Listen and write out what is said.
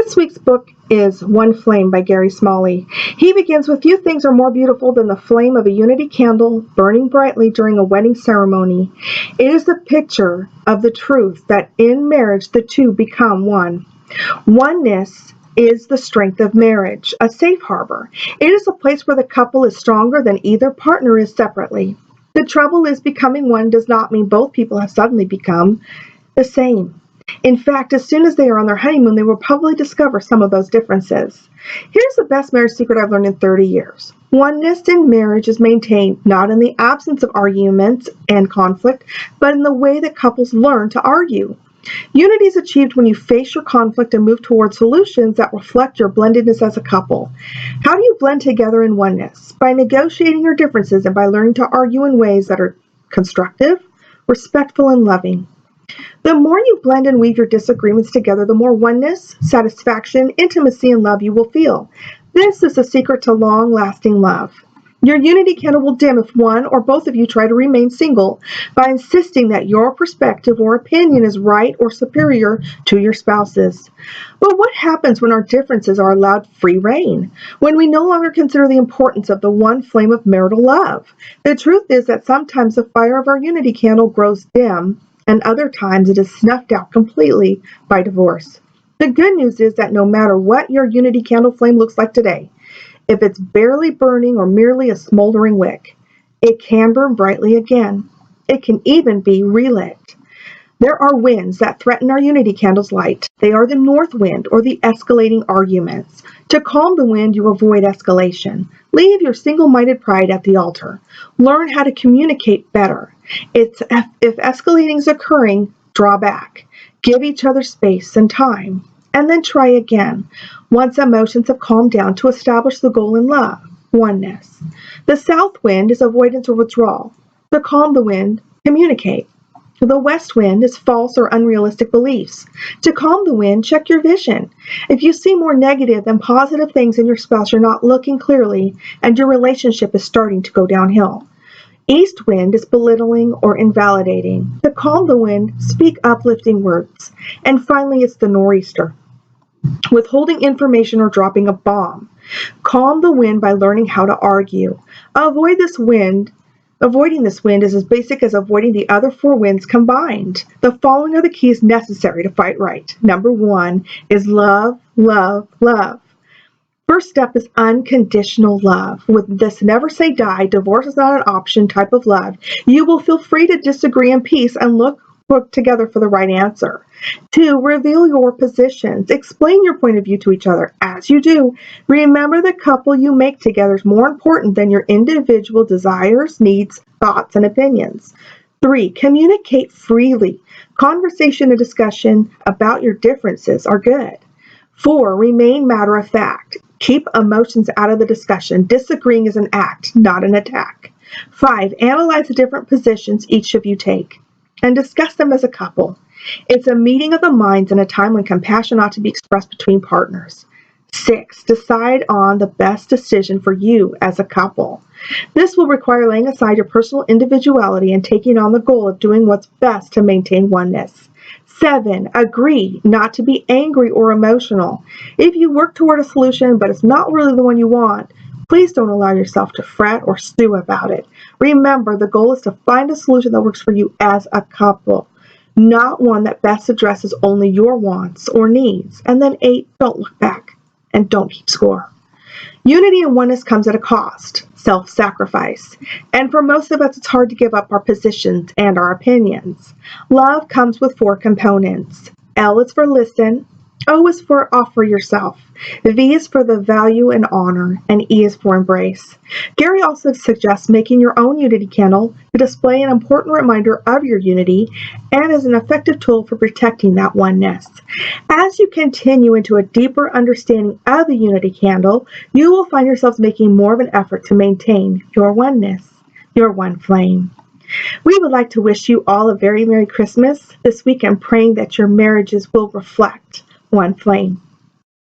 This week's book is One Flame by Gary Smalley. He begins with few things are more beautiful than the flame of a unity candle burning brightly during a wedding ceremony. It is the picture of the truth that in marriage the two become one. Oneness is the strength of marriage, a safe harbor. It is a place where the couple is stronger than either partner is separately. The trouble is becoming one does not mean both people have suddenly become the same. In fact, as soon as they are on their honeymoon, they will probably discover some of those differences. Here's the best marriage secret I've learned in 30 years. Oneness in marriage is maintained not in the absence of arguments and conflict, but in the way that couples learn to argue. Unity is achieved when you face your conflict and move toward solutions that reflect your blendedness as a couple. How do you blend together in oneness? By negotiating your differences and by learning to argue in ways that are constructive, respectful, and loving. The more you blend and weave your disagreements together, the more oneness, satisfaction, intimacy, and love you will feel. This is the secret to long-lasting love. Your unity candle will dim if one or both of you try to remain single by insisting that your perspective or opinion is right or superior to your spouse's. But what happens when our differences are allowed free rein? When we no longer consider the importance of the one flame of marital love? The truth is that sometimes the fire of our unity candle grows dim, and other times it is snuffed out completely by divorce. The good news is that no matter what your unity candle flame looks like today, if it's barely burning or merely a smoldering wick, it can burn brightly again. It can even be relit. There are winds that threaten our unity candle's light. They are the north wind or the escalating arguments. To calm the wind, you avoid escalation. Leave your single-minded pride at the altar. Learn how to communicate better. If escalating is occurring, draw back. Give each other space and time. And then try again, once emotions have calmed down, to establish the goal in love, oneness. The south wind is avoidance or withdrawal. To calm the wind, communicate. The west wind is false or unrealistic beliefs. To calm the wind, check your vision. If you see more negative than positive things in your spouse, you're not looking clearly, and your relationship is starting to go downhill. East wind is belittling or invalidating. To calm the wind, speak uplifting words. And finally, it's the nor'easter, withholding information or dropping a bomb. Calm the wind by learning how to argue. Avoiding this wind is as basic as avoiding the other four winds combined. The following are the keys necessary to fight right. Number 1 is love, love, love. First step is unconditional love. With this never say die, divorce is not an option type of love. You will feel free to disagree in peace and look together for the right answer. 2, reveal your positions. Explain your point of view to each other. As you do, remember the couple you make together is more important than your individual desires, needs, thoughts, and opinions. 3, communicate freely. Conversation and discussion about your differences are good. 4, remain matter of fact. Keep emotions out of the discussion. Disagreeing is an act, not an attack. 5, analyze the different positions each of you take and discuss them as a couple. It's a meeting of the minds in a time when compassion ought to be expressed between partners. 6, decide on the best decision for you as a couple. This will require laying aside your personal individuality and taking on the goal of doing what's best to maintain oneness. 7, agree not to be angry or emotional. If you work toward a solution but it's not really the one you want, please don't allow yourself to fret or stew about it. Remember, the goal is to find a solution that works for you as a couple, not one that best addresses only your wants or needs. And then 8, don't look back and don't keep score. Unity and oneness comes at a cost, self-sacrifice. And for most of us, it's hard to give up our positions and our opinions. Love comes with 4 components. L is for listen. O is for offer yourself. V is for the value and honor. And E is for embrace. Gary also suggests making your own unity candle to display an important reminder of your unity and as an effective tool for protecting that oneness. As you continue into a deeper understanding of the unity candle, you will find yourselves making more of an effort to maintain your oneness, your one flame. We would like to wish you all a very Merry Christmas this weekend, praying that your marriages will reflect one flame.